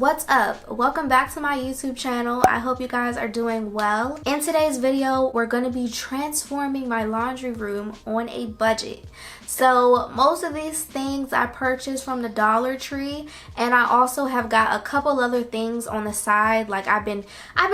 what's up? Welcome back to my YouTube channel. I hope you guys are doing well. In today's video, we're going to be transforming my laundry room on a budget. So most of these things I purchased from the Dollar Tree, and I also have got a couple other things on the side. Like I've been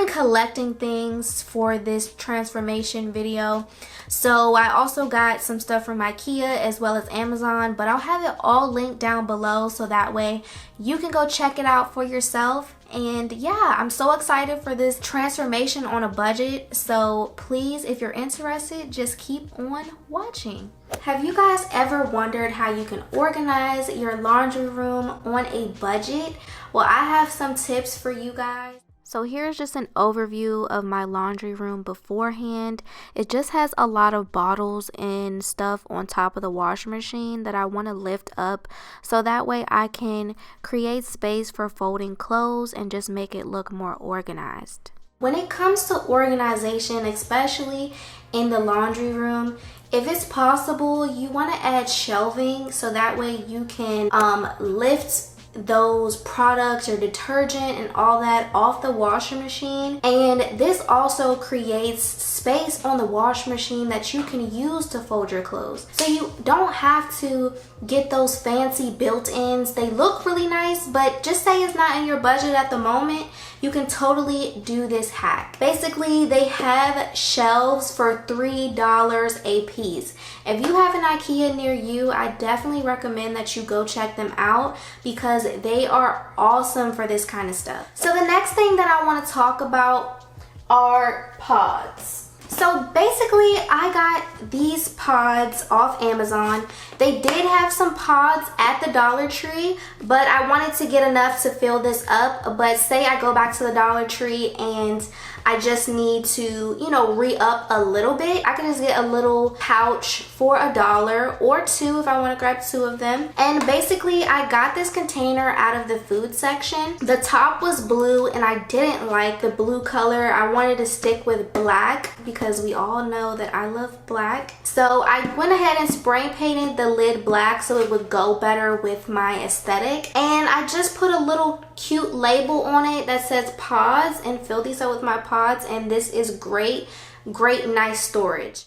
collecting things for this transformation video. So I also got some stuff from IKEA as well as Amazon, but I'll have it all linked down below so that way you can go check it out for yourself. And yeah, I'm so excited for this transformation on a budget. So please, if you're interested, just keep on watching. Have you guys ever wondered how you can organize your laundry room on a budget? Well, I have some tips for you guys. So here's just an overview of my laundry room beforehand. It just has a lot of bottles and stuff on top of the washing machine that I want to lift up so that way I can create space for folding clothes and just make it look more organized. When it comes to organization, especially in the laundry room, if it's possible, you want to add shelving so that way you can lift those products or detergent and all that off the washing machine. And this also creates space on the washing machine that you can use to fold your clothes. So you don't have to get those fancy built-ins. They look really nice, but just say it's not in your budget at the moment, you can totally do this hack. Basically, they have shelves for $3 a piece. If you have an IKEA near you, I definitely recommend that you go check them out because they are awesome for this kind of stuff. So the next thing that I want to talk about are pods. So basically, I got these pods off Amazon. They did have some pods at the Dollar Tree, but I wanted to get enough to fill this up. But say I go back to the Dollar Tree and I just need to, re-up a little bit. I can just get a little pouch for $1 or $2 if I want to grab 2 of them. And basically, I got this container out of the food section. The top was blue and I didn't like the blue color. I wanted to stick with black because we all know that I love black. So I went ahead and spray painted the lid black so it would go better with my aesthetic. And I just put a little cute label on it that says pods and filled these up with my pods, and this is great nice storage.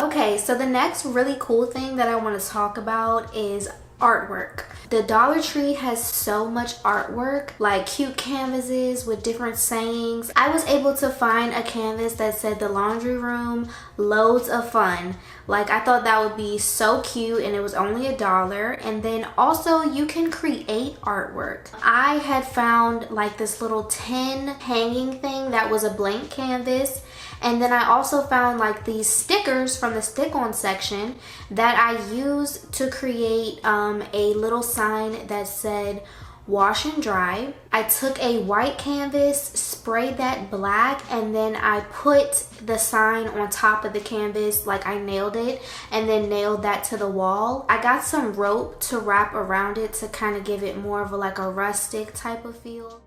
Okay, so the next really cool thing that I want to talk about is artwork. The Dollar Tree has so much artwork, like cute canvases with different sayings. I was able to find a canvas that said the laundry room, loads of fun. Like, I thought that would be so cute, and it was only $1. And then also you can create artwork. I had found like this little tin hanging thing that was a blank canvas. And then I also found like these stickers from the stick-on section that I used to create a little sign that said wash and dry. I took a white canvas, sprayed that black, and then I put the sign on top of the canvas, like I nailed it, and then nailed that to the wall. I got some rope to wrap around it to kind of give it more of a rustic type of feel.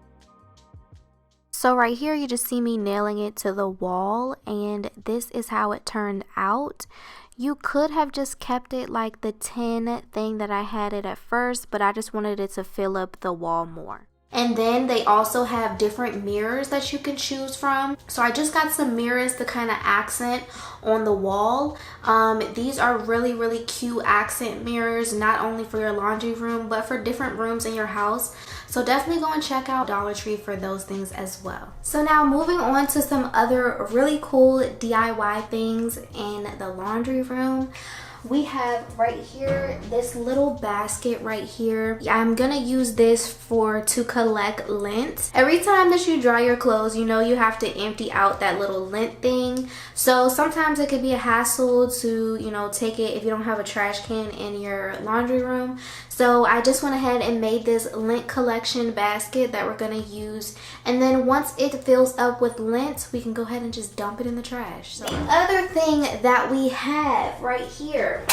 So right here you just see me nailing it to the wall, and this is how it turned out. You could have just kept it like the tin thing that I had it at first, but I just wanted it to fill up the wall more. And then they also have different mirrors that you can choose from. So I just got some mirrors to kind of accent on the wall. These are really cute accent mirrors, not only for your laundry room, but for different rooms in your house. So definitely go and check out Dollar Tree for those things as well. So now moving on to some other really cool DIY things in the laundry room. We have right here this little basket right here. I'm gonna use this to collect lint. Every time that you dry your clothes, you have to empty out that little lint thing. So sometimes it could be a hassle to take it if you don't have a trash can in your laundry room. So I just went ahead and made this lint collection basket that we're gonna use, and then once it fills up with lint, we can go ahead and just dump it in the trash. So the other thing that we have right here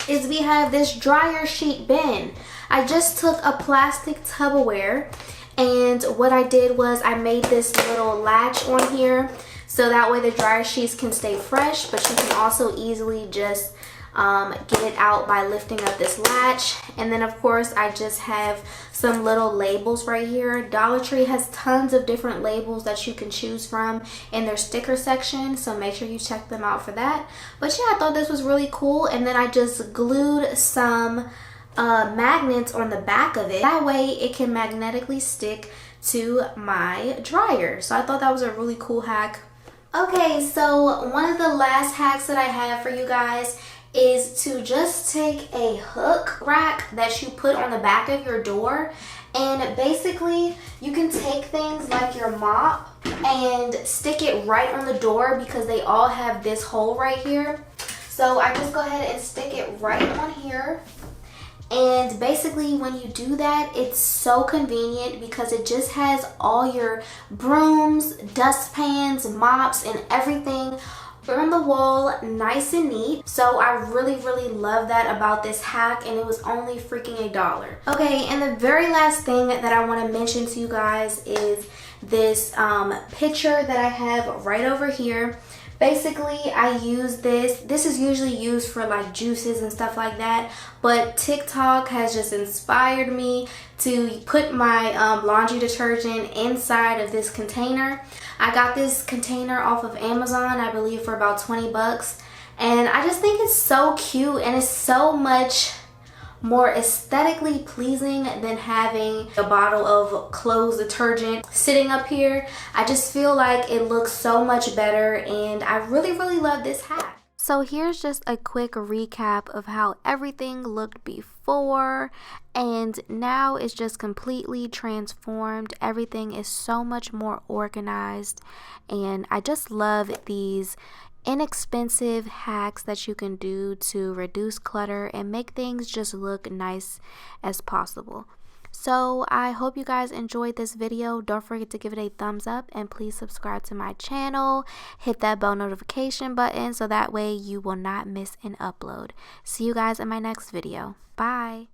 is we have this dryer sheet bin. I just took a plastic Tupperware, and what I did was I made this little latch on here so that way the dryer sheets can stay fresh, but you can also easily just get it out by lifting up this latch. And then of course I just have some little labels right here. Dollar Tree has tons of different labels that you can choose from in their sticker section, so make sure you check them out for that. But yeah, I thought this was really cool, and then I just glued some magnets on the back of it. That way it can magnetically stick to my dryer. So I thought that was a really cool hack. Okay, so one of the last hacks that I have for you guys is to just take a hook rack that you put on the back of your door, and basically you can take things like your mop and stick it right on the door because they all have this hole right here. So I just go ahead and stick it right on here. And basically when you do that, it's so convenient because it just has all your brooms, dustpans, mops, and everything on the wall nice and neat. So I really love that about this hack, and it was only freaking $1. Okay, and the very last thing that I want to mention to you guys is this pitcher that I have right over here. Basically, I use this. This is usually used for like juices and stuff like that, but TikTok has just inspired me to put my laundry detergent inside of this container. I got this container off of Amazon, I believe for about 20 bucks. And I just think it's so cute, and it's so much more aesthetically pleasing than having a bottle of clothes detergent sitting up here. I just feel like it looks so much better, and I really love this hack. So here's just a quick recap of how everything looked before, and now it's just completely transformed. Everything is so much more organized, and I just love these inexpensive hacks that you can do to reduce clutter and make things just look nice as possible. So I hope you guys enjoyed this video. Don't forget to give it a thumbs up, and please subscribe to my channel. Hit that bell notification button so that way you will not miss an upload. See you guys in my next video. Bye.